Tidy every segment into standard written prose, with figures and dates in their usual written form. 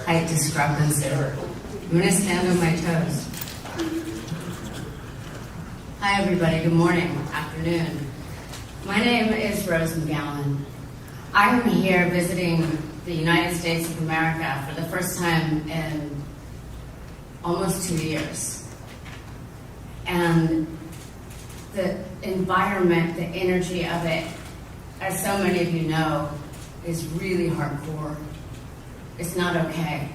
height discrepancy. I'm going to stand on my toes. Hi, everybody. Good morning, afternoon. My name is Rose McGowan. I am here visiting the United States of America for the first time in almost 2 years. And the environment, the energy of it, as so many of you know, is really hardcore. It's not okay.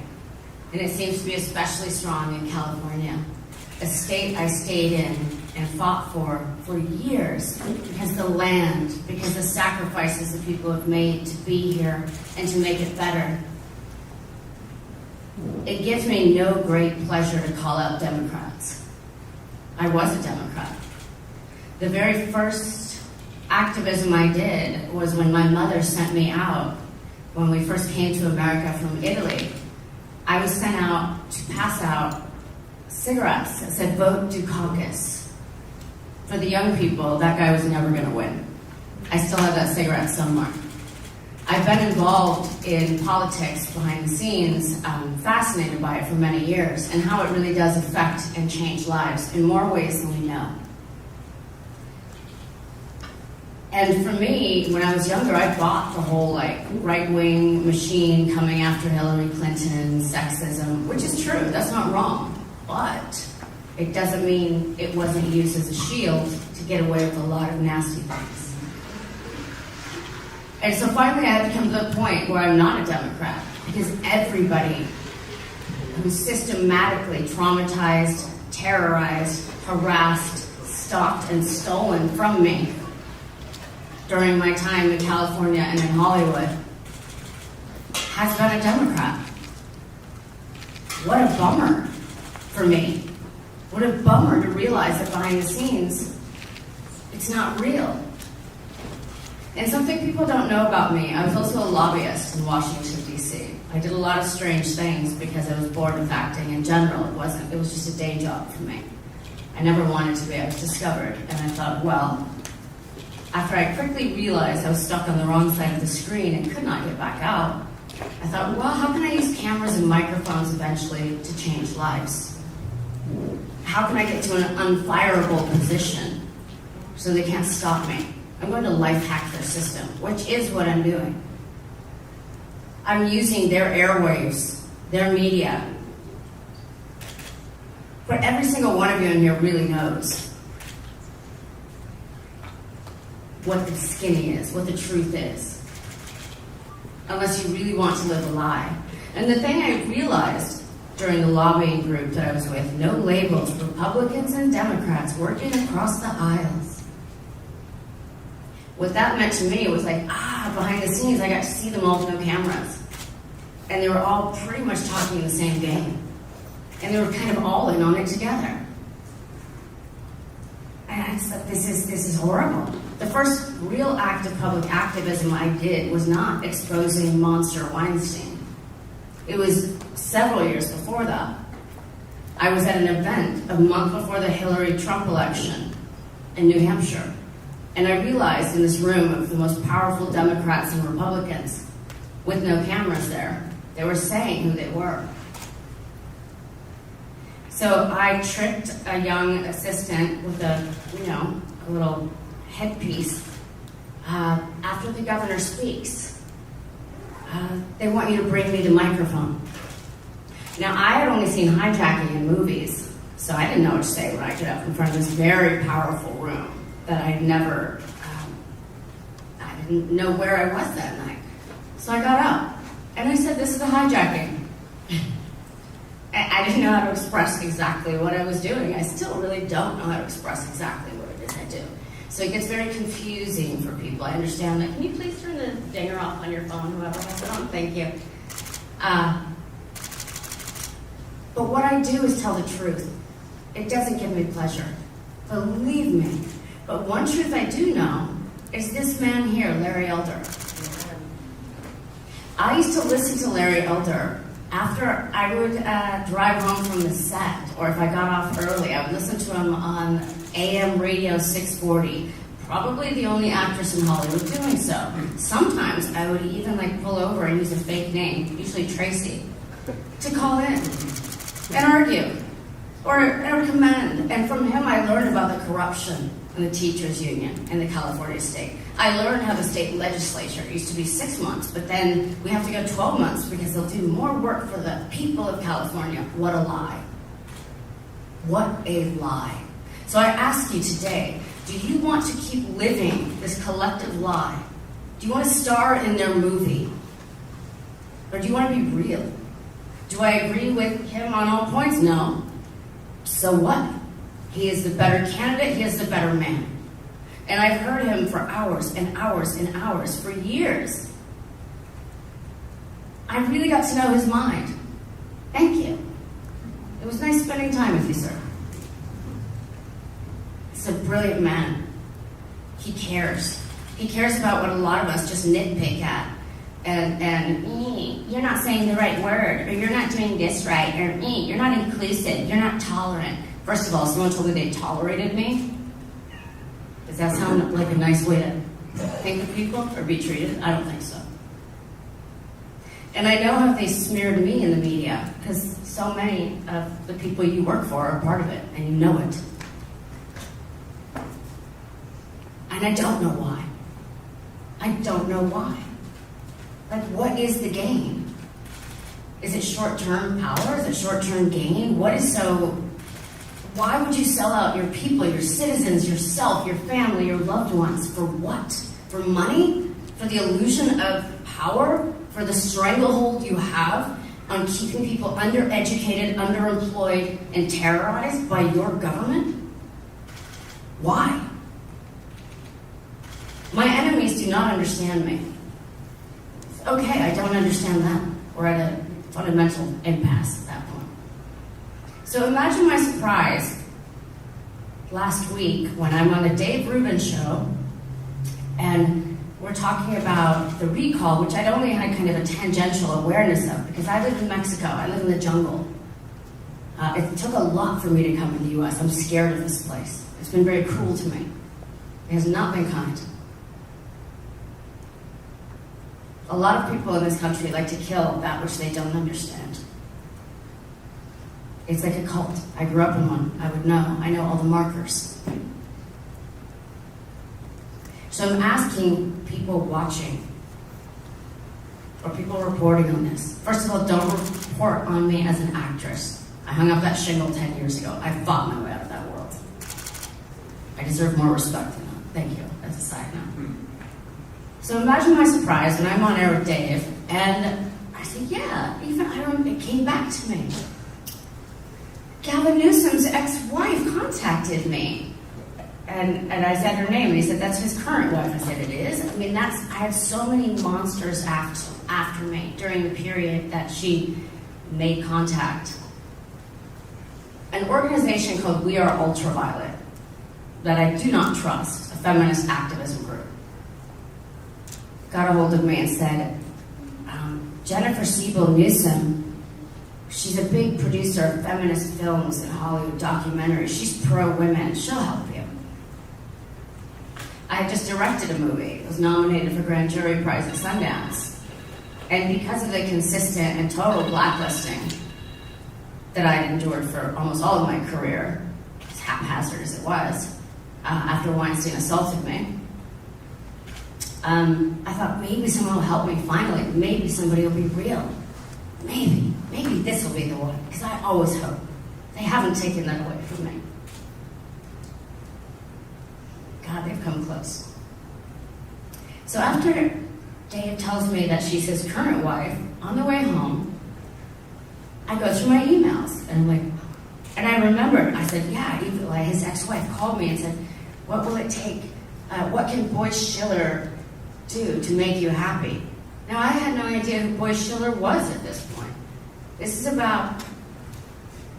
And it seems to be especially strong in California, a state I stayed in and fought for years because the land, because the sacrifices that people have made to be here and to make it better. It gives me no great pleasure to call out Democrats. I was a Democrat. The very first activism I did was when my mother sent me out when we first came to America from Italy. I was sent out to pass out cigarettes that said, "Vote Dukakis." For the young people, that guy was never going to win. I still have that cigarette somewhere. I've been involved in politics behind the scenes, fascinated by it for many years, and how it really does affect and change lives in more ways than we know. And for me, when I was younger, I bought the whole right-wing machine coming after Hillary Clinton, sexism, which is true, that's not wrong. But it doesn't mean it wasn't used as a shield to get away with a lot of nasty things. And so finally I had to come to the point where I'm not a Democrat, because everybody who's systematically traumatized, terrorized, harassed, stalked, and stolen from me during my time in California and in Hollywood has been a Democrat. What a bummer for me. What a bummer to realize that behind the scenes, it's not real. And something people don't know about me, I was also a lobbyist in Washington, D.C. I did a lot of strange things because I was bored with acting in general. It was just a day job for me. I never wanted to be. I was discovered, and I thought, well, after I quickly realized I was stuck on the wrong side of the screen and could not get back out, I thought, well, how can I use cameras and microphones eventually to change lives? How can I get to an unfireable position so they can't stop me? I'm going to life hack their system, which is what I'm doing. I'm using their airwaves, their media. But every single one of you in here really knows what the skinny is, what the truth is, unless you really want to live a lie. And the thing I realized during the lobbying group that I was with, no labels, Republicans and Democrats working across the aisles. What that meant to me was behind the scenes, I got to see them all with no cameras. And they were all pretty much talking the same game. And they were kind of all in on it together. And I just thought, this is horrible. The first real act of public activism I did was not exposing monster Weinstein. It was several years before that. I was at an event a month before the Hillary-Trump election in New Hampshire. And I realized in this room of the most powerful Democrats and Republicans, with no cameras there, they were saying who they were. So I tricked a young assistant with a little headpiece. After the governor speaks, they want you to bring me the microphone. Now, I had only seen hijacking in movies, so I didn't know what to say when I got up in front of this very powerful room that I didn't know where I was that night. So I got up, and I said, "This is a hijacking." I didn't know how to express exactly what I was doing. I still really don't know how to express exactly what it is I do. So it gets very confusing for people. I understand that. Can you please turn the dinger off on your phone, whoever has it on? Thank you. But what I do is tell the truth. It doesn't give me pleasure. Believe me. But one truth I do know is this man here, Larry Elder. I used to listen to Larry Elder after I would drive home from the set, or if I got off early, I would listen to him on AM radio 640. Probably the only actress in Hollywood doing so. Sometimes I would even pull over and use a fake name, usually Tracy. to call in and argue or commend. And from him, I learned about the corruption in the teachers' union in the California state. I learned how the state legislature used to be 6 months, but then we have to go 12 months because they'll do more work for the people of California. What a lie. What a lie. So I ask you today, do you want to keep living this collective lie? Do you want to star in their movie? Or do you want to be real? Do I agree with him on all points? No. So what? He is the better candidate. He is the better man. And I've heard him for hours and hours and hours, for years. I really got to know his mind. Thank you. It was nice spending time with you, sir. He's a brilliant man. He cares. He cares about what a lot of us just nitpick at. And you're not saying the right word, or you're not doing this right, or you're not inclusive, you're not tolerant. First of all, someone told me they tolerated me. Does that sound like a nice way to think of people or be treated? I don't think so. And I know how they smeared me in the media, because so many of the people you work for are part of it, and you know it. And I don't know why. I don't know why. Like, what is the gain? Is it short-term power? Is it short-term gain? Why would you sell out your people, your citizens, yourself, your family, your loved ones? For what? For money? For the illusion of power? For the stranglehold you have on keeping people undereducated, underemployed, and terrorized by your government? Why? My enemies do not understand me. Okay, I don't understand them. We're at a fundamental impasse at that point. So imagine my surprise last week when I'm on the Dave Rubin show and we're talking about the recall, which I'd only had kind of a tangential awareness of because I live in Mexico, I live in the jungle. It took a lot for me to come to the US. I'm scared of this place. It's been very cruel to me. It has not been kind. A lot of people in this country like to kill that which they don't understand. It's like a cult. I grew up in one. I would know. I know all the markers. So I'm asking people watching or people reporting on this. First of all, don't report on me as an actress. I hung up that shingle 10 years ago. I fought my way out of that world. I deserve more respect than that. Thank you. That's a side note. So imagine my surprise when I'm on air with Dave, and I said, yeah, even I remember it came back to me. Gavin Newsome's ex-wife contacted me. And I said her name, and he said, that's his current wife. I said, it is? I mean, I had so many monsters after me during the period that she made contact. An organization called We Are Ultraviolet that I do not trust, a feminist activism group, got a hold of me and said, Jennifer Siebel Newsome, she's a big producer of feminist films and Hollywood documentaries. She's pro-women. She'll help you. I just directed a movie. It was nominated for Grand Jury Prize at Sundance. And because of the consistent and total blacklisting that I had endured for almost all of my career, as haphazard as it was, after Weinstein assaulted me, I thought maybe someone will help me finally. Maybe somebody will be real. Maybe this will be the one. Because I always hope. They haven't taken that away from me. God, they've come close. So after Dave tells me that she's his current wife, on the way home, I go through my emails. And I'm like, and I remembered, I said, yeah, even like his ex-wife called me and said, what will it take? What can Boyce Schiller do to make you happy? Now, I had no idea who Boyce Schiller was at this point. This is about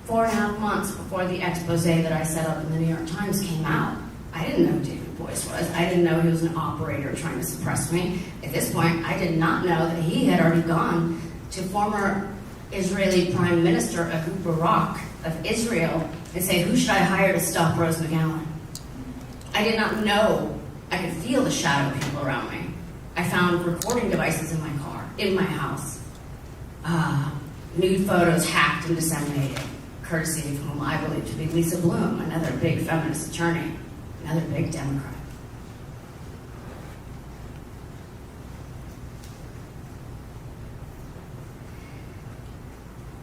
4.5 months before the expose that I set up in the New York Times came out. I didn't know who David Boyce was. I didn't know he was an operator trying to suppress me. At this point, I did not know that he had already gone to former Israeli Prime Minister Ehud Barak of Israel and say, who should I hire to stop Rose McGowan? I did not know. I could feel the shadow people around me. I found recording devices in my car, in my house. nude photos hacked and disseminated, courtesy of whom I believe to be Lisa Bloom, another big feminist attorney, another big Democrat.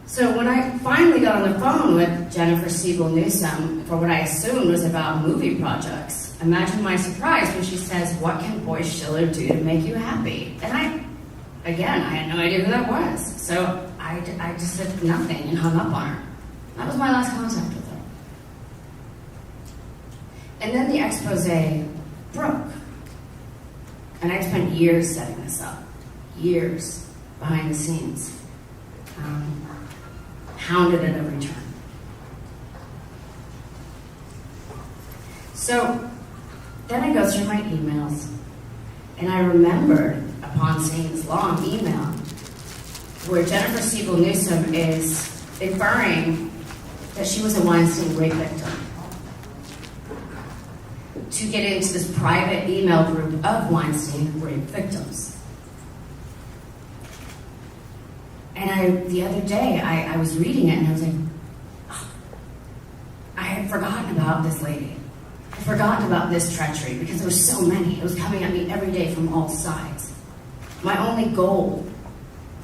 So when I finally got on the phone with Jennifer Siebel Newsome for what I assumed was about movie projects, imagine my surprise when she says, "What can Boyce Schiller do to make you happy?" And I had no idea who that was. So I just said nothing and hung up on her. That was my last contact with her. And then the expose broke. And I spent years setting this up. Years behind the scenes. Hounded at every turn. So then I go through my emails, and I remembered, upon seeing this long email, where Jennifer Siebel Newsome is inferring that she was a Weinstein rape victim, to get into this private email group of Weinstein rape victims. And the other day, I was reading it, and I was like, oh, I had forgotten about this lady. I had forgotten about this treachery, because there were so many. It was coming at me every day from all sides. My only goal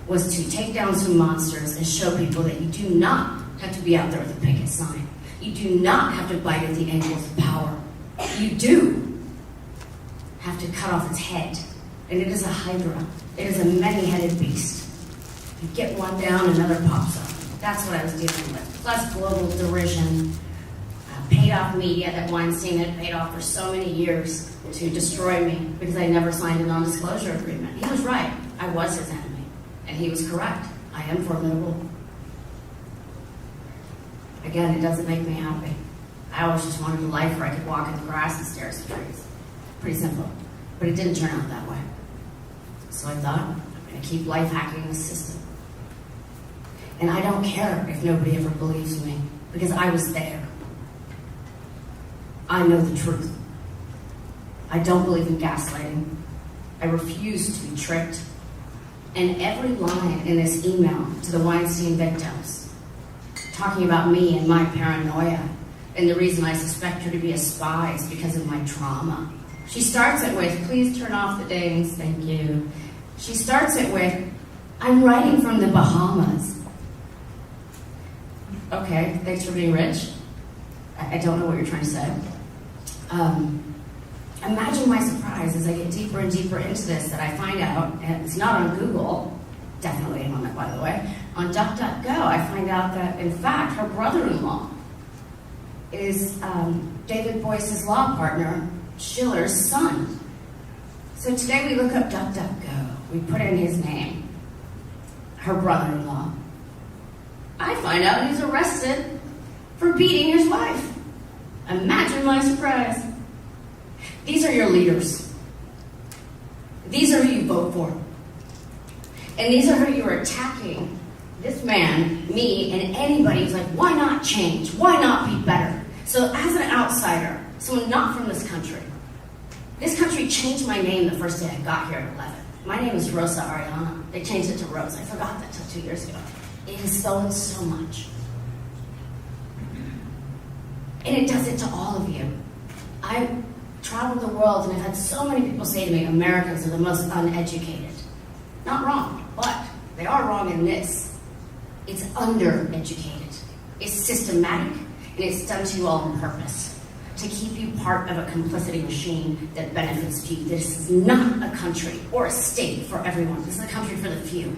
was to take down some monsters and show people that you do not have to be out there with a picket sign. You do not have to bite at the angles of power. You do have to cut off its head. And it is a hydra. It is a many-headed beast. You get one down, another pops up. That's what I was dealing with. Plus global derision, paid-off media that Weinstein had paid off for so many years to destroy me because I never signed a non-disclosure agreement. He was right. I was his enemy. And he was correct. I am formidable. Again, it doesn't make me happy. I always just wanted a life where I could walk in the grass and stare at the trees. Pretty simple. But it didn't turn out that way. So I thought, I'm going to keep life hacking the system. And I don't care if nobody ever believes me, because I was there. I know the truth. I don't believe in gaslighting. I refuse to be tricked. And every line in this email to the Weinstein victims, talking about me and my paranoia, and the reason I suspect her to be a spy is because of my trauma. She starts it with, "Please turn off the dings, thank you." She starts it with, "I'm writing from the Bahamas." Okay, thanks for being rich. I don't know what you're trying to say. Imagine my surprise as I get deeper and deeper into this, that I find out, and it's not on Google, definitely on it, by the way, on DuckDuckGo, I find out that, in fact, her brother-in-law is David Boyce's law partner, Schiller's son. So today we look up DuckDuckGo. We put in his name, her brother-in-law. I find out he's arrested for beating his wife. Imagine my surprise. These are your leaders. These are who you vote for. And these are who you are attacking. This man, me, and anybody who's like, why not change? Why not be better? So as an outsider, someone not from this country changed my name the first day I got here at 11. My name is Rosa Ariana. They changed it to Rose. I forgot that till 2 years ago. It has stolen so much. And it does it to all of you. I traveled the world and I've had so many people say to me, Americans are the most uneducated. Not wrong, but they are wrong in this. It's undereducated. It's systematic, and it's done to you all on purpose, to keep you part of a complicity machine that benefits you. This is not a country or a state for everyone. This is a country for the few.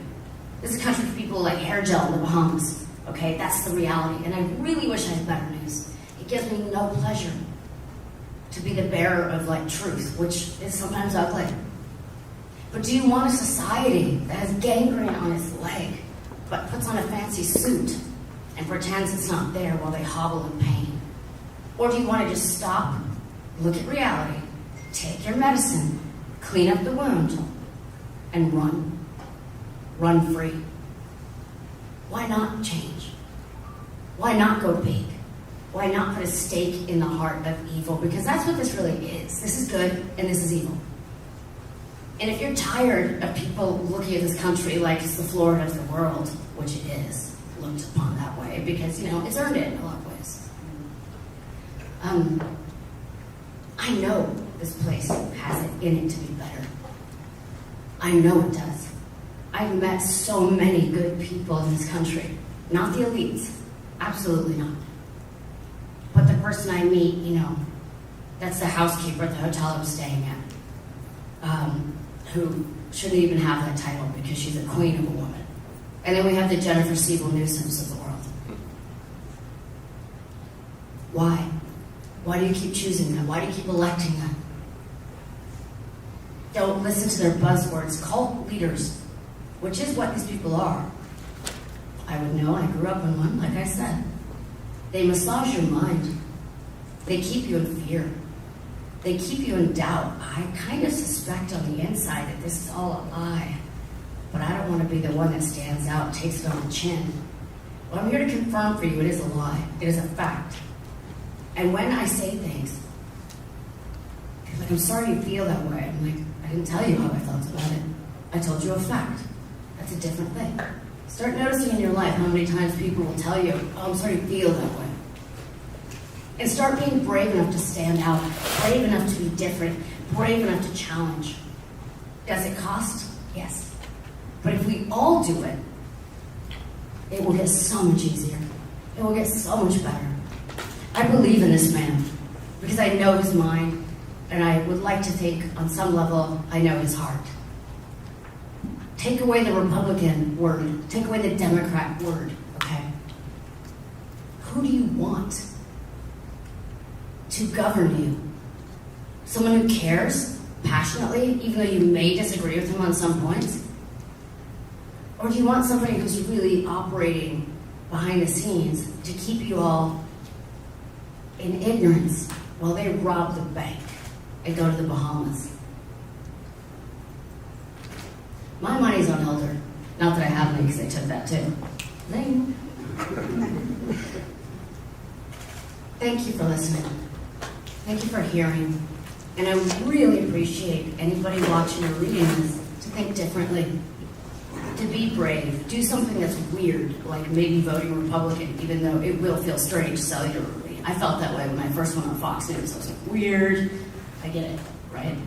This is a country for people like hair gel in the Bahamas. Okay, that's the reality. And I really wish I had better news. It gives me no pleasure to be the bearer of truth, which is sometimes ugly. But do you want a society that has gangrene on its leg, but puts on a fancy suit and pretends it's not there while they hobble in pain? Or do you want to just stop, look at reality, take your medicine, clean up the wound, and run? Run free. Why not change? Why not go big? Why not put a stake in the heart of evil? Because that's what this really is. This is good and this is evil. And if you're tired of people looking at this country like it's the Florida of the world, which it is, looked upon that way, because, it's earned it in a lot of ways. I know this place has it in it to be better. I know it does. I've met so many good people in this country. Not the elites. Absolutely not. But the person I meet, that's the housekeeper at the hotel I'm staying at, who shouldn't even have that title because she's a queen of a woman. And then we have the Jennifer Newsomes of the world. Why? Why do you keep choosing them? Why do you keep electing them? Don't listen to their buzzwords. Cult leaders, which is what these people are. I would know, I grew up in one, like I said. They massage your mind. They keep you in fear. They keep you in doubt. I kind of suspect on the inside that this is all a lie. But I don't want to be the one that stands out, takes it on the chin. Well, I'm here to confirm for you it is a lie. It is a fact. And when I say things, like, I'm sorry you feel that way. I'm like, I didn't tell you how I felt about it. I told you a fact. That's a different thing. Start noticing in your life how many times people will tell you, oh, I'm sorry you feel that way. And start being brave enough to stand out, brave enough to be different, brave enough to challenge. Does it cost? Yes. But if we all do it, it will get so much easier. It will get so much better. I believe in this man because I know his mind, and I would like to think on some level I know his heart. Take away the Republican word. Take away the Democrat word, okay? Who do you want to govern you? Someone who cares passionately, even though you may disagree with him on some points? Or do you want somebody who's really operating behind the scenes to keep you all in ignorance while they rob the bank and go to the Bahamas? My money's on Elder. Not that I have any, because they took that too. Zing. Thank you for listening. Thank you for hearing. And I really appreciate anybody watching or reading this to think differently, to be brave, do something that's weird, like maybe voting Republican, even though it will feel strange cellularly. I felt that way when I first went on Fox News. I was like, weird. I get it, right?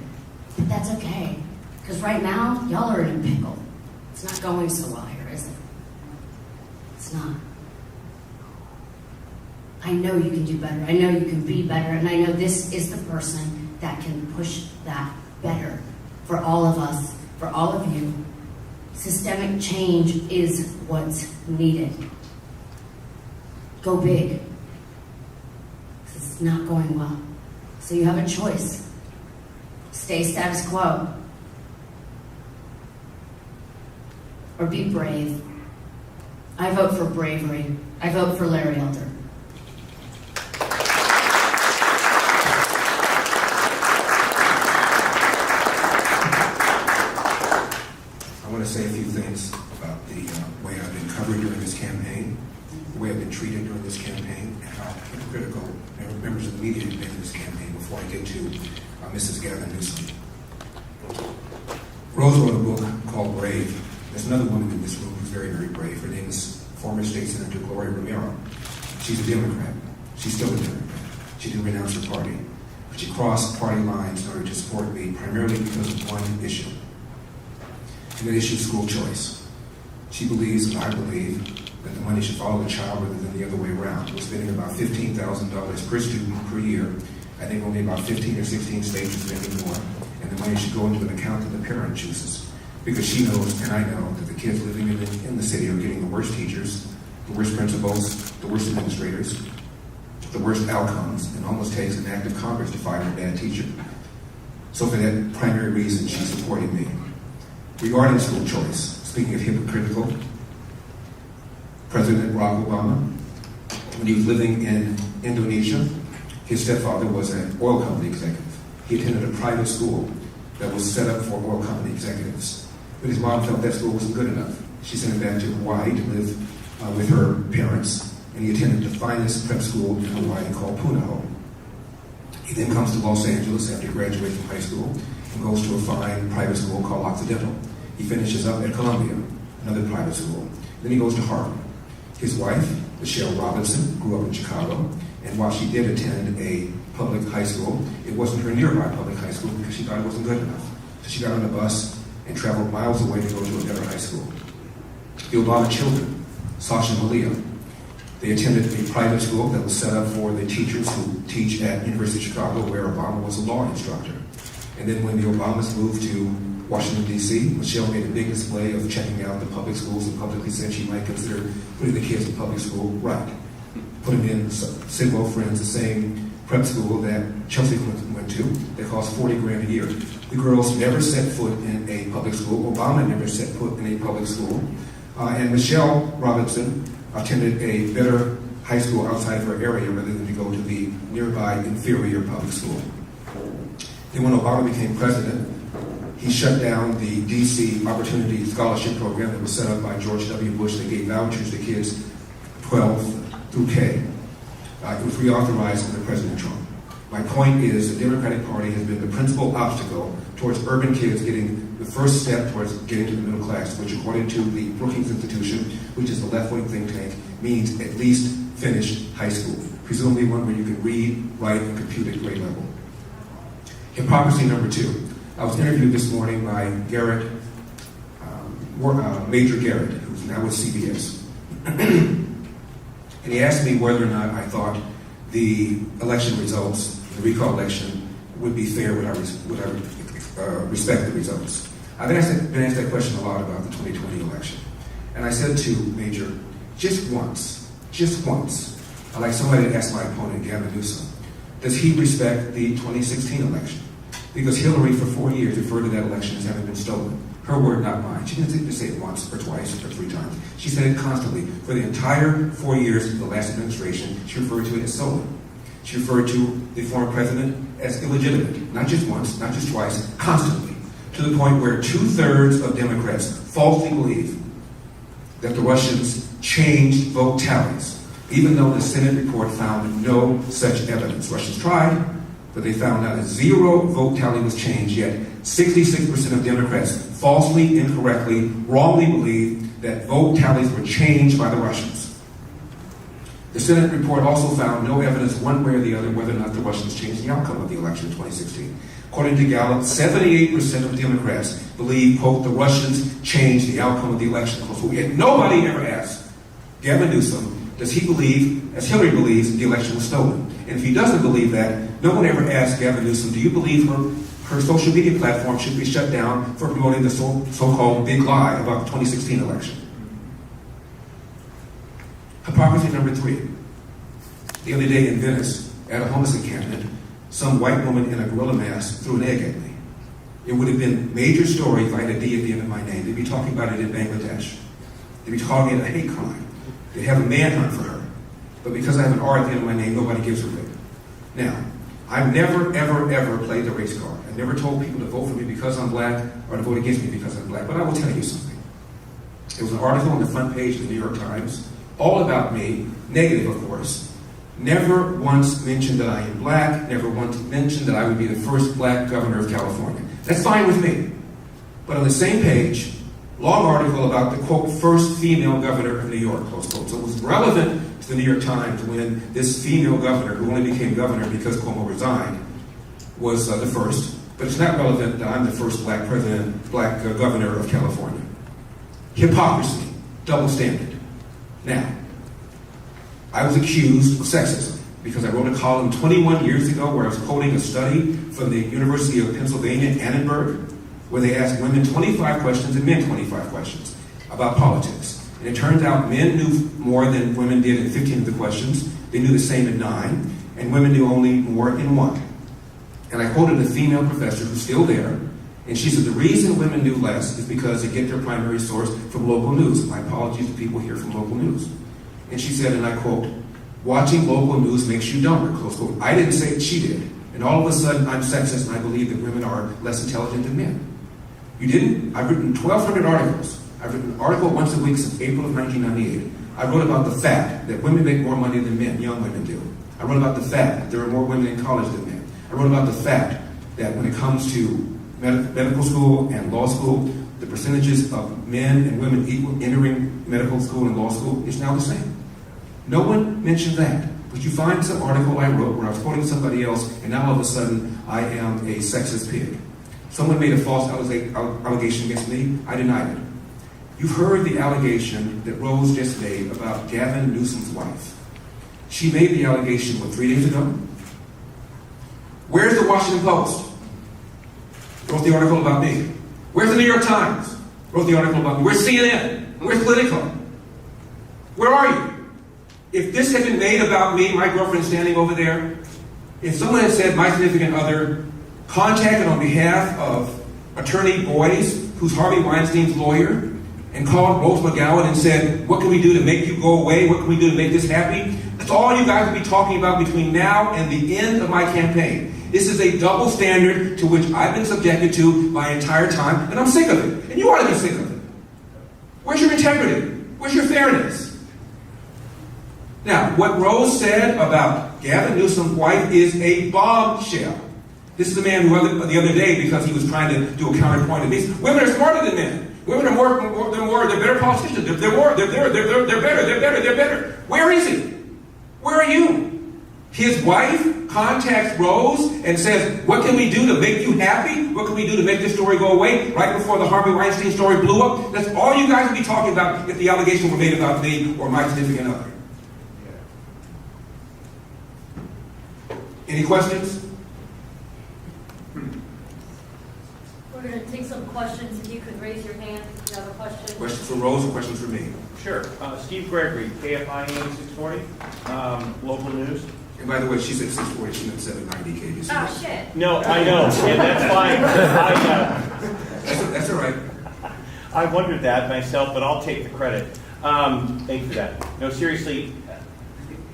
But that's okay. Because right now, y'all are in a pickle. It's not going so well here, is it? It's not. I know you can do better. I know you can be better. And I know this is the person that can push that better for all of us, for all of you. Systemic change is what's needed. Go big. It's not going well. So you have a choice. Stay status quo. Or be brave. I vote for bravery. I vote for Larry Elder. I want to say a few things about the way I've been covered during this campaign, the way I've been treated during this campaign, and how hypocritical members of the media have been in this campaign before I get to Mrs. Gavin Newsome. Rose wrote a book called Brave. There's another woman in this room who's very, very brave. Her name is former State Senator Gloria Romero. She's a Democrat. She's still a Democrat. She didn't renounce her party. But she crossed party lines in order to support me primarily because of one issue. And that issue is school choice. She believes, and I believe, that the money should follow the child rather than the other way around. We're spending about $15,000 per student per year. I think only about 15 or 16 states are spending more. And the money should go into an account that the parent chooses. Because she knows, and I know, that the kids living in the city are getting the worst teachers, the worst principals, the worst administrators, the worst outcomes, and almost takes an act of Congress to fire a bad teacher. So for that primary reason, she's supporting me. Regarding school choice, speaking of hypocritical, President Barack Obama, when he was living in Indonesia, his stepfather was an oil company executive. He attended a private school that was set up for oil company executives. But his mom felt that school wasn't good enough. She sent him back to Hawaii to live with her parents, and he attended the finest prep school in Hawaii called Punahou. He then comes to Los Angeles after he graduated from high school, and goes to a fine private school called Occidental. He finishes up at Columbia, another private school. Then he goes to Harvard. His wife, Michelle Robinson, grew up in Chicago, and while she did attend a public high school, it wasn't her nearby public high school because she thought it wasn't good enough. So she got on a bus and traveled miles away to go to a better high school. The Obama children, Sasha and Malia, they attended a private school that was set up for the teachers who teach at University of Chicago, where Obama was a law instructor. And then when the Obamas moved to Washington, D.C., Michelle made a big display of checking out the public schools and publicly said she might consider putting the kids in public school right. Put them in Sidwell Friends, the same prep school that Chelsea went to, that cost $40,000 a year. The girls never set foot in a public school. Obama never set foot in a public school. And Michelle Robinson attended a better high school outside of her area rather than to go to the nearby inferior public school. Then when Obama became president, he shut down the D.C. Opportunity Scholarship Program that was set up by George W. Bush that gave vouchers to kids 12 through K. It was reauthorized under President Trump. My point is the Democratic Party has been the principal obstacle towards urban kids getting the first step towards getting to the middle class, which according to the Brookings Institution, which is the left-wing think tank, means at least finish high school, presumably one where you can read, write, and compute at grade level. Hypocrisy number 2. I was interviewed this morning by Garrett, Major Garrett, who's now with CBS. And he asked me whether or not I thought the election results, the recall election, would be fair, would I respect the results. I've been asked that question a lot about the 2020 election. And I said to Major, just once, I'd like somebody to ask my opponent, Gavin Newsome, does he respect the 2016 election? Because Hillary, for 4 years, referred to that election as having been stolen. Her word, not mine. She didn't just say it once or twice or 3 times. She said it constantly. For the entire 4 years of the last administration, she referred to it as stolen. She referred to the former president as illegitimate. Not just once, not just twice, constantly. To the point where 2/3 of Democrats falsely believe that the Russians changed vote tallies, even though the Senate report found no such evidence. Russians tried, but they found out that 0 vote tally was changed, yet 66% of Democrats falsely, incorrectly, wrongly believe that vote tallies were changed by the Russians. The Senate report also found no evidence one way or the other whether or not the Russians changed the outcome of the election in 2016. According to Gallup, 78% of Democrats believe, quote, the Russians changed the outcome of the election, close quote. Yet nobody ever asked Gavin Newsome, does he believe, as Hillary believes, the election was stolen? And if he doesn't believe that, no one ever asked Gavin Newsome, do you believe her social media platform should be shut down for promoting the so-called big lie about the 2016 election? Hypocrisy number 3. The other day in Venice, at a homeless encampment, some white woman in a gorilla mask threw an egg at me. It would have been a major story if I had a D at the end of my name. They'd be talking about it in Bangladesh. They'd be calling it a hate crime. They'd have a manhunt for her. But because I have an R at the end of my name, nobody gives a rip. Now, I've never, ever, ever played the race card. I've never told people to vote for me because I'm black or to vote against me because I'm black. But I will tell you something. There was an article on the front page of the New York Times, all about me, negative of course. Never once mentioned that I am black, never once mentioned that I would be the first black governor of California. That's fine with me. But on the same page, long article about the, quote, first female governor of New York, close quote. So it was relevant to the New York Times when this female governor, who only became governor because Cuomo resigned, was the first. But it's not relevant that I'm the first black governor of California. Hypocrisy, double standard. Now, I was accused of sexism because I wrote a column 21 years ago where I was quoting a study from the University of Pennsylvania, Annenberg, where they asked women 25 questions and men 25 questions about politics. And it turns out men knew more than women did in 15 of the questions. They knew the same in 9, and women knew only more in 1. And I quoted a female professor who's still there, and she said the reason women knew less is because they get their primary source from local news. My apologies to people here from local news. And she said, and I quote, watching local news makes you dumber, close quote. I didn't say it, she did. And all of a sudden, I'm sexist and I believe that women are less intelligent than men. You didn't? I've written 1,200 articles. I've written an article once a week since April of 1998. I wrote about the fact that women make more money than men, young women do. I wrote about the fact that there are more women in college than men. I wrote about the fact that when it comes to medical school and law school, the percentages of men and women equal entering medical school and law school is now the same. No one mentioned that. But you find some article I wrote where I was quoting somebody else, and now all of a sudden I am a sexist pig. Someone made a false allegation against me. I denied it. You've heard the allegation that Rose just made about Gavin Newsome's wife. She made the allegation, 3 days ago? Where's the Washington Post? Wrote the article about me. Where's the New York Times? Wrote the article about me. Where's CNN? Where's Politico? Where are you? If this had been made about me, my girlfriend standing over there, if someone had said my significant other contacted on behalf of Attorney Boyce, who's Harvey Weinstein's lawyer, and called Rose McGowan and said, what can we do to make you go away? What can we do to make this happy? That's all you guys will be talking about between now and the end of my campaign. This is a double standard to which I've been subjected to my entire time, and I'm sick of it. And you ought to be sick of it. Where's your integrity? Where's your fairness? Now, what Rose said about Gavin Newsome's wife is a bombshell. This is a man who the other day, because he was trying to do a counterpoint to me, women are smarter than men. Women are they're better politicians. They're better. Where is he? Where are you? His wife contacts Rose and says, what can we do to make you happy? What can we do to make this story go away? Right before the Harvey Weinstein story blew up. That's all you guys would be talking about if the allegations were made about me or my significant other. Any questions? We're going to take some questions. If you could raise your hand if you have a question. Questions for Rose or questions for me? Sure. Steve Gregory, KFI 640, local news. And by the way, she said 640, she meant 790 kgs. Oh, shit. No, I know, and that's fine. That's all right. I wondered that myself, but I'll take the credit. Thank you for that. No, seriously,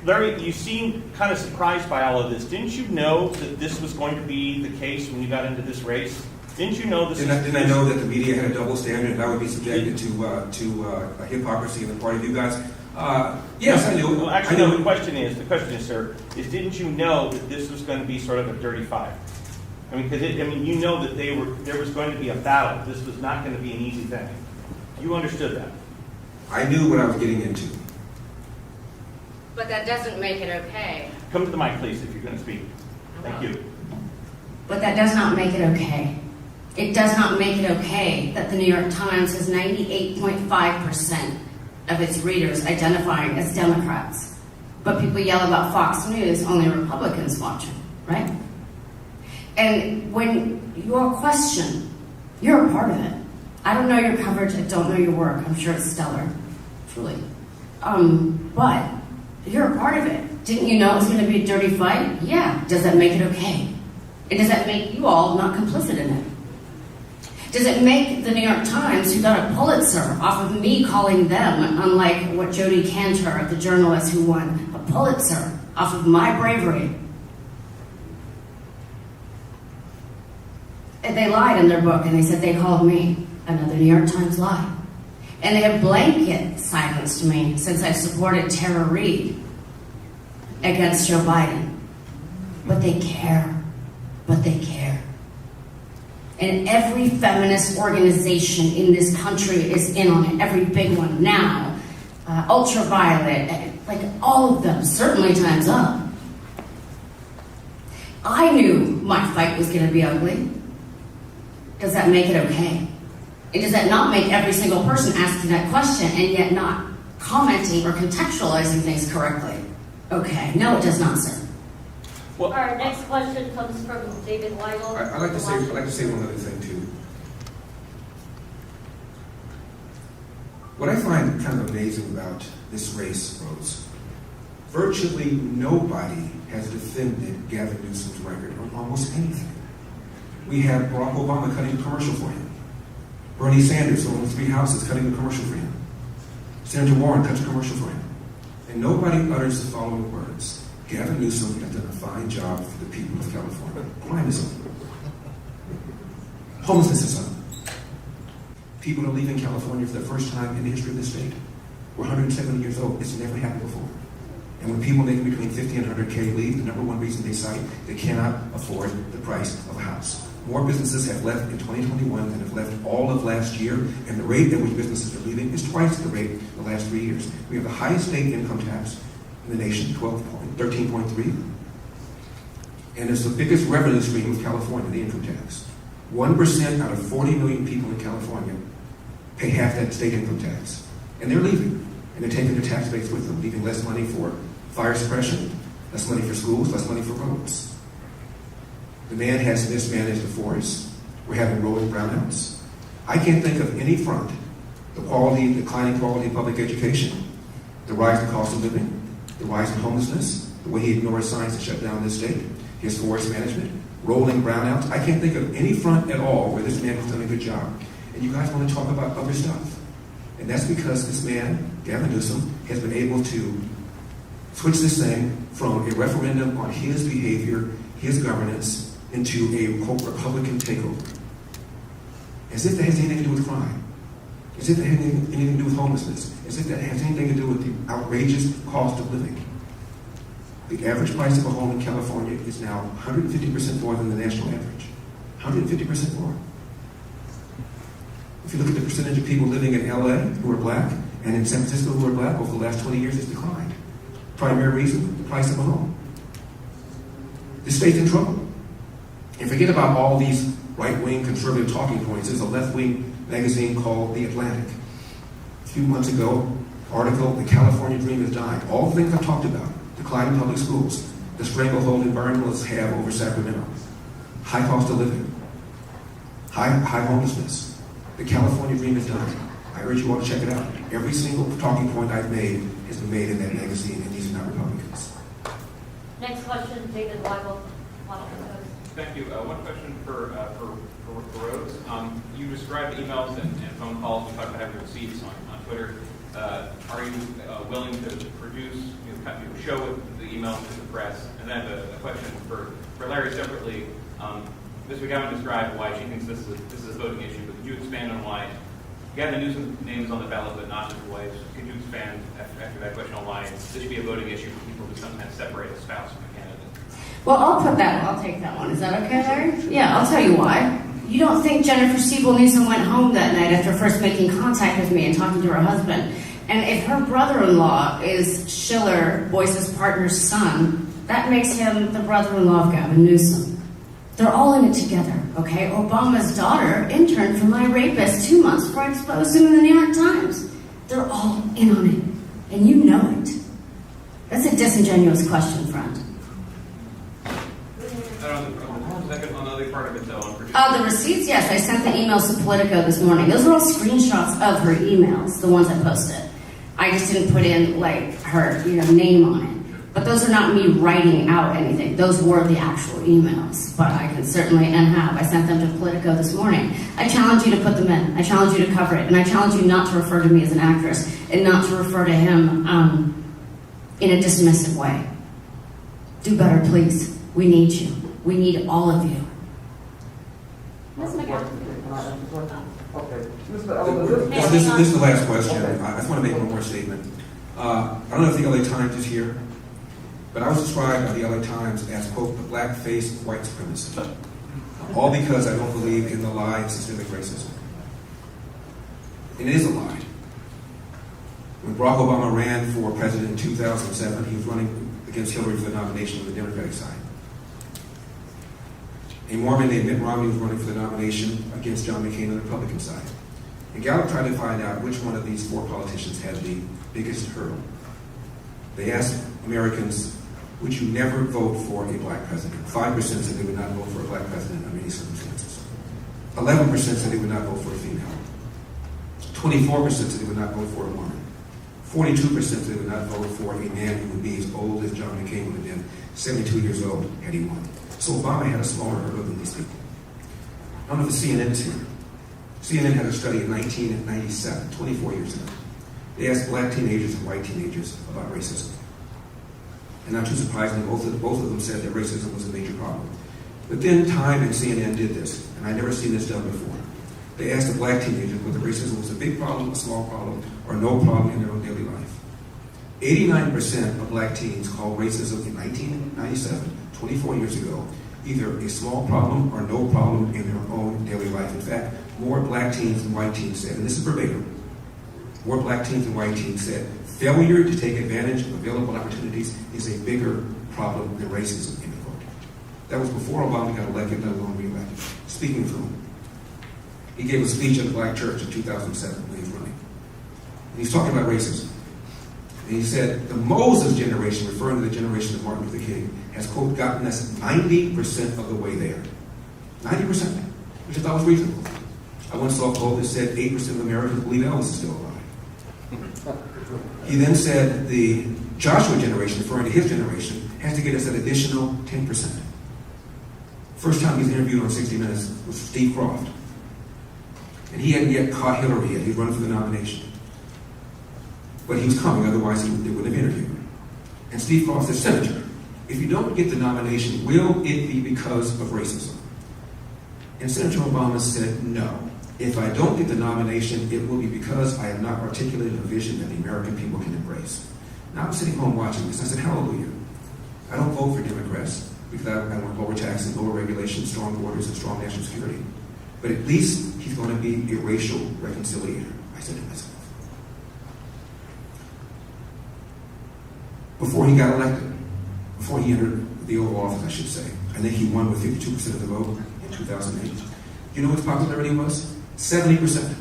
Larry, you seem kind of surprised by all of this. Didn't you know that this was going to be the case when you got into this race? Didn't you know this? Didn't I know that the media had a double standard and I would be subjected to a hypocrisy on the part of you guys? Yes, I knew. Well, actually, no, the question is, sir, is didn't you know that this was going to be sort of a dirty fight? I mean, because you know that there was going to be a battle. This was not going to be an easy thing. You understood that. I knew what I was getting into. But that doesn't make it okay. Come to the mic, please, if you're going to speak. Thank you. But that does not make it okay. It does not make it okay that the New York Times has 98.5% of its readers identifying as Democrats. But people yell about Fox News, only Republicans watch it, right? And when your question, you're a part of it. I don't know your coverage, I don't know your work. I'm sure it's stellar, truly. But you're a part of it. Didn't you know it was going to be a dirty fight? Yeah. Does that make it okay? And does that make you all not complicit in it? Does it make the New York Times, who got a Pulitzer off of me calling them, unlike what Jodi Kantor, the journalist who won a Pulitzer off of my bravery? And they lied in their book, and they said they called me another New York Times lie. And they have blanket silenced me since I supported Tara Reid against Joe Biden. But they care. But they care. And every feminist organization in this country is in on it. Every big one now. Ultraviolet, like all of them, certainly Time's Up. I knew my fight was going to be ugly. Does that make it okay? And does that not make every single person asking that question and yet not commenting or contextualizing things correctly okay? No, it does not, sir. Well, Our next question comes from David Weigel. I'd like to say one other thing too. What I find kind of amazing about this race, Rose, virtually nobody has defended Gavin Newsome's record on almost anything. We have Barack Obama cutting a commercial for him. Bernie Sanders, who owns 3 houses, cutting a commercial for him. Senator Warren cuts a commercial for him. And nobody utters the following words. Gavin Newsom has done a fine job for the people of California. Crime is over. Homelessness is over. People are leaving California for the first time in the history of the state. We're 170 years old. It's never happened before. And when people making between 50 and 100K leave, the number one reason they cite, they cannot afford the price of a house. More businesses have left in 2021 than have left all of last year, and the rate at which businesses are leaving is twice the rate of the last 3 years. We have the highest state income tax in the nation, 13.3, and it's the biggest revenue stream of California, the income tax. 1% out of 40 million people in California pay half that state income tax, and they're leaving, and they're taking their tax base with them, leaving less money for fire suppression, less money for schools, less money for roads. The man has mismanaged the forest. We're having rolling brownouts. I can't think of any front. The declining quality of public education, the rise in cost of living, the rise in homelessness, the way he ignores signs to shut down this state, his forest management, rolling brownouts. I can't think of any front at all where this man has done a good job. And you guys want to talk about other stuff. And that's because this man, Gavin Newsome, has been able to switch this thing from a referendum on his behavior, his governance, into a quote Republican takeover. As if that has anything to do with crime. As if that has anything to do with homelessness. As if that has anything to do with the outrageous cost of living. The average price of a home in California is now 150% more than the national average. 150% more. If you look at the percentage of people living in LA who are black and in San Francisco who are black over the last 20 years, it's declined. Primary reason, the price of a home. The state's in trouble. And forget about all these right-wing conservative talking points. There's a left-wing magazine called The Atlantic. A few months ago, article, The California Dream is Dying. All the things I've talked about. Declining public schools, the stranglehold environmentalists have over Sacramento, high cost of living, high homelessness. The California Dream is dying. I urge you all to check it out. Every single talking point I've made has been made in that magazine, and these are not Republicans. Next question, David Weigel. Thank you. One question for Rhodes. You described emails and phone calls. You talked about having receipts on Twitter. Are you willing to produce, show the emails to the press? And then I have a question for Larry separately. Ms. McGowan described why she thinks this is a voting issue, but could you expand on why Gavin Newsome's name is on the ballot but not his wife's? Could you expand after that question on why this should be a voting issue for people who sometimes separate a spouse from a candidate? Well, I'll take that one. Is that okay, Larry? Yeah, I'll tell you why. You don't think Jennifer Siebel Newsom went home that night after first making contact with me and talking to her husband. And if her brother-in-law is Schiller, Boyce's partner's son, that makes him the brother-in-law of Gavin Newsom. They're all in it together, okay? Obama's daughter interned for my rapist 2 months before I exposed him in the New York Times. They're all in on it, and you know it. That's a disingenuous question, friend. On the other part of it, though, The receipts, yes. I sent the emails to Politico this morning. Those are all screenshots of her emails, the ones I posted. I just didn't put in, her, name on it. But those are not me writing out anything. Those were the actual emails. But I can certainly, and have. I sent them to Politico this morning. I challenge you to put them in. I challenge you to cover it. And I challenge you not to refer to me as an actress and not to refer to him in a dismissive way. Do better, please. We need you. We need all of you. Ms. McGowan. Okay. This is the last question. I just want to make one more statement. I don't know if the LA Times is here, but I was described by the LA Times as, quote, the black-faced white supremacist. All because I don't believe in the lie of systemic racism. And it is a lie. When Barack Obama ran for president in 2007, he was running against Hillary for the nomination on the Democratic side. A Mormon named Mitt Romney was running for the nomination against John McCain on the Republican side. And Gallup tried to find out which one of these four politicians had the biggest hurdle. They asked Americans, would you never vote for a black president? 5% said they would not vote for a black president under any circumstances. 11% said they would not vote for a female. 24% said they would not vote for a woman. 42% said they would not vote for a man who would be as old as John McCain would have been, 72 years old, had he won. So Obama had a smaller hurdle than these people. I don't know if the CNN is here. CNN had a study in 1997, 24 years ago. They asked black teenagers and white teenagers about racism. And not too surprisingly, both of them said that racism was a major problem. But then Time and CNN did this, and I'd never seen this done before. They asked the black teenagers whether racism was a big problem, a small problem, or no problem in their own daily life. 89% of black teens called racism in 1997, 24 years ago, either a small problem or no problem in their own daily life. In fact, more black teens than white teens said, and this is verbatim, more black teens than white teens said, failure to take advantage of available opportunities is a bigger problem than racism, end quote. That was before Obama got elected, let alone re-elected. Speaking of whom, he gave a speech at the Black Church in 2007 when he was running. And he's talking about racism. And he said, the Moses generation, referring to the generation of Martin Luther King, has, quote, gotten us 90% of the way there. 90%, which I thought was reasonable. I once saw a poll that said 8% of Americans believe Elvis is still alive. He then said the Joshua generation, referring to his generation, has to get us an additional 10%. First time he was interviewed on 60 Minutes was Steve Croft. And he hadn't yet caught Hillary yet. He was running for the nomination. But he was coming, otherwise they wouldn't have interviewed him. And Steve Croft said, Senator, if you don't get the nomination, will it be because of racism? And Senator Obama said, no. If I don't get the nomination, it will be because I have not articulated a vision that the American people can embrace. Now I'm sitting home watching this, and I said, hallelujah. I don't vote for Democrats because I want lower taxes, lower regulation, strong borders, and strong national security. But at least he's going to be a racial reconciliator, I said to myself. Before he got elected, before he entered the Oval Office, I should say, I think he won with 52% of the vote in 2008. You know what his popularity was? 70%.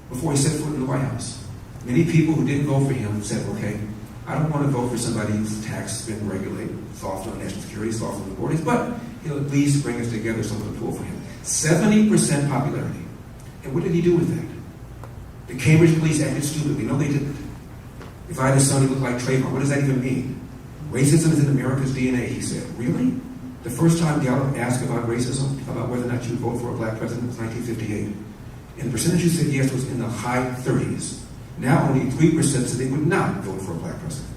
Before he set foot in the White House. Many people who didn't vote for him said, okay, I don't want to vote for somebody whose tax has been regulated, soft on national security, soft on the borders, but he'll at least bring us together, someone to pull for him. 70% popularity. And what did he do with that? The Cambridge police acted stupidly. No, they didn't. If I had a son who looked like Trayvon, what does that even mean? Racism is in America's DNA, he said. Really? The first time Gallup asked about racism, about whether or not you would vote for a black president, was 1958. And the percentage who said yes was in the high 30s. Now only 3% said they would not vote for a black president.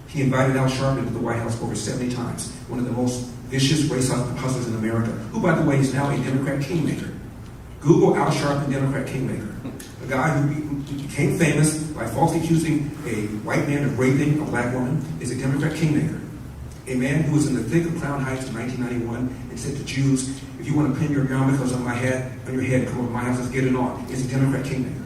He invited Al Sharpton to the White House over 70 times, one of the most vicious race hustlers in America, who, by the way, is now a Democrat kingmaker. Google Al Sharpton, Democrat kingmaker. A guy who became famous by falsely accusing a white man of raping a black woman is a Democrat kingmaker. A man who was in the thick of Crown Heights in 1991 and said to Jews, if you want to pin your yarmulkes on your head and come over to my house, let's get it on, is a Democrat kingmaker.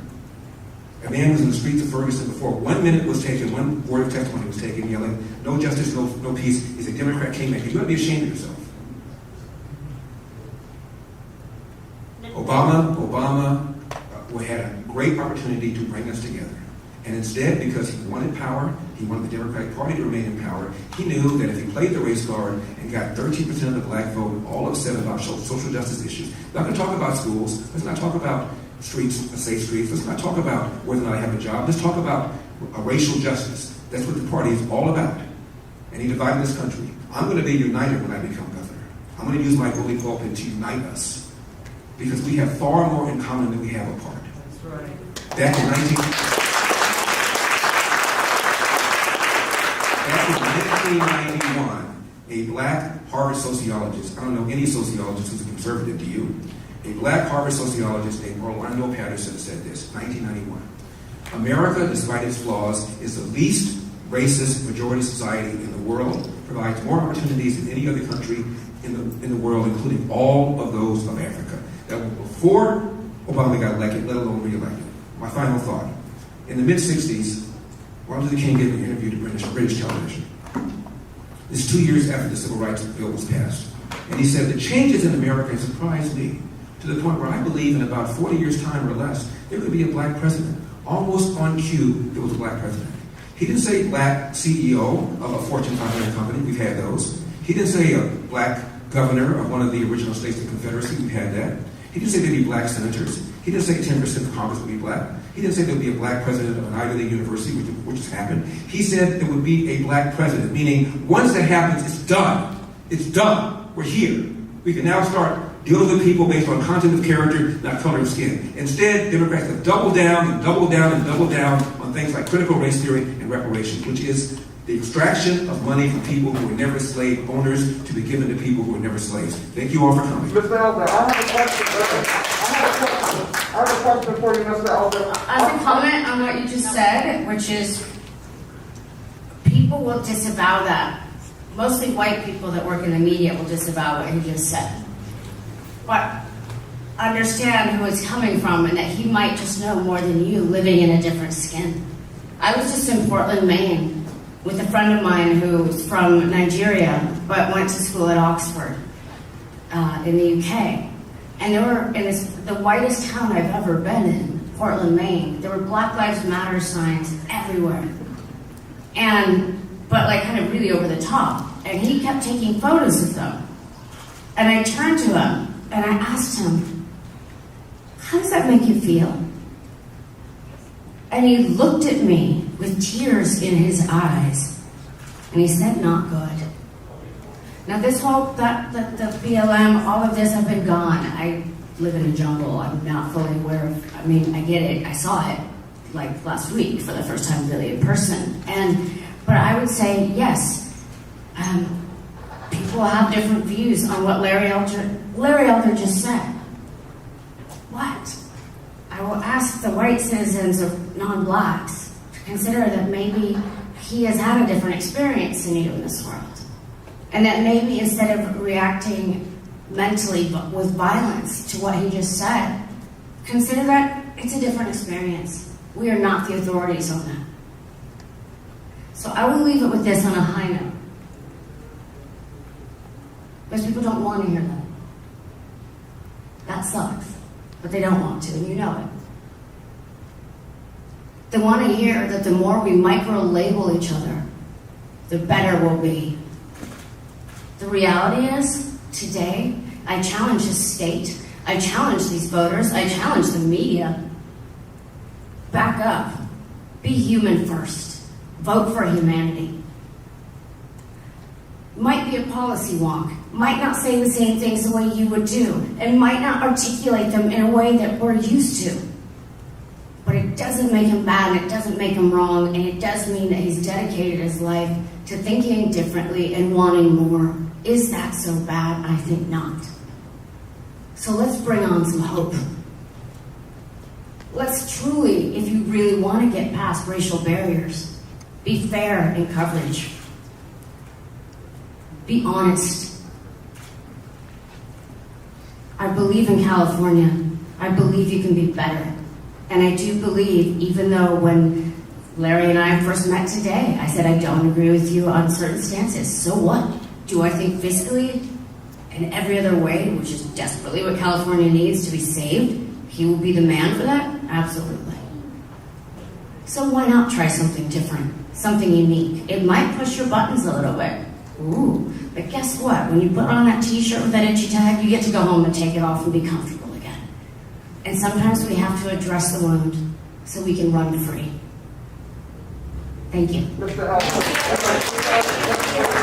A man was in the streets of Ferguson before 1 minute was taken, one word of testimony was taken, yelling, no justice, no peace, is a Democrat kingmaker. You ought to be ashamed of yourself. Obama had a great opportunity to bring us together. And instead, because he wanted power, he wanted the Democratic Party to remain in power, he knew that if he played the race card and got 13% of the black vote, all upset about social justice issues, not going to talk about schools, let's not talk about streets, safe streets, let's not talk about whether or not I have a job, let's talk about racial justice. That's what the party is all about. And he divided this country. I'm going to be united when I become governor. I'm going to use my bully pulpit to unite us. Because we have far more in common than we have apart. That's right. Back in 1991, a black Harvard sociologist, I don't know any sociologist who's a conservative, do you? A black Harvard sociologist named Orlando Patterson said this, 1991. America, despite its flaws, is the least racist majority society in the world, provides more opportunities than any other country in the world, including all of those of Africa. That was before Obama got elected, let alone re-elected. My final thought. In the mid-60s, Martin Luther King gave an interview to British television. This is 2 years after the Civil Rights Bill was passed. And he said, the changes in America have surprised me to the point where I believe in about 40 years' time or less, there could be a black president. Almost on cue, there was a black president. He didn't say black CEO of a Fortune 500 company. We've had those. He didn't say a black governor of one of the original states of the Confederacy. We've had that. He didn't say there'd be black senators. He didn't say 10% of Congress would be black. He didn't say there'd be a black president of an Ivy League university, which has happened. He said there would be a black president, meaning once that happens, it's done. It's done. We're here. We can now start dealing with people based on content of character, not color of skin. Instead, Democrats have doubled down and doubled down and doubled down on things like critical race theory and reparations, which is the extraction of money from people who were never slave owners to be given to people who were never slaves. Thank you all for coming. Mr. Elder, I have a question. I have a question for you, Mr. Elder. As a comment on what you just said, which is people will disavow that mostly white people that work in the media will disavow what he just said. But understand who it's coming from and that he might just know more than you living in a different skin. I was just in Portland, Maine with a friend of mine who's from Nigeria but went to school at Oxford in the UK. And there were, in the whitest town I've ever been in, Portland, Maine, there were Black Lives Matter signs everywhere. But like kind of really over the top. And he kept taking photos of them. And I turned to him and I asked him, how does that make you feel? And he looked at me with tears in his eyes. And he said, not good. Now this whole, the BLM, all of this, I've been gone. I live in a jungle. I'm not fully aware of, I mean, I get it. I saw it like last week for the first time really in person. But I would say, yes, people have different views on what Larry Elder just said. What? I will ask the white citizens of non-blacks to consider that maybe he has had a different experience than you in this world. And that maybe instead of reacting mentally but with violence to what he just said, consider that it's a different experience. We are not the authorities on that. So I will leave it with this on a high note. Because people don't want to hear that. That sucks. But they don't want to, and you know it. They want to hear that the more we micro-label each other, the better we'll be. The reality is, today, I challenge the state, I challenge these voters, I challenge the media. Back up. Be human first. Vote for humanity. Might be a policy wonk, might not say the same things the way you would do, and might not articulate them in a way that we're used to. But it doesn't make him bad, and it doesn't make him wrong, and it does mean that he's dedicated his life to thinking differently and wanting more. Is that so bad? I think not. So let's bring on some hope. Let's truly, if you really want to get past racial barriers, be fair in coverage. Be honest. I believe in California. I believe you can be better. And I do believe, even though when Larry and I first met today, I said I don't agree with you on certain stances. So what? Do I think fiscally and every other way, which is desperately what California needs to be saved, he will be the man for that? Absolutely. So why not try something different, something unique? It might push your buttons a little bit. Ooh, but guess what? When you put on that t-shirt with that itchy tag, you get to go home and take it off and be comfortable again. And sometimes we have to address the wound so we can run free. Thank you. Mr. Halpern.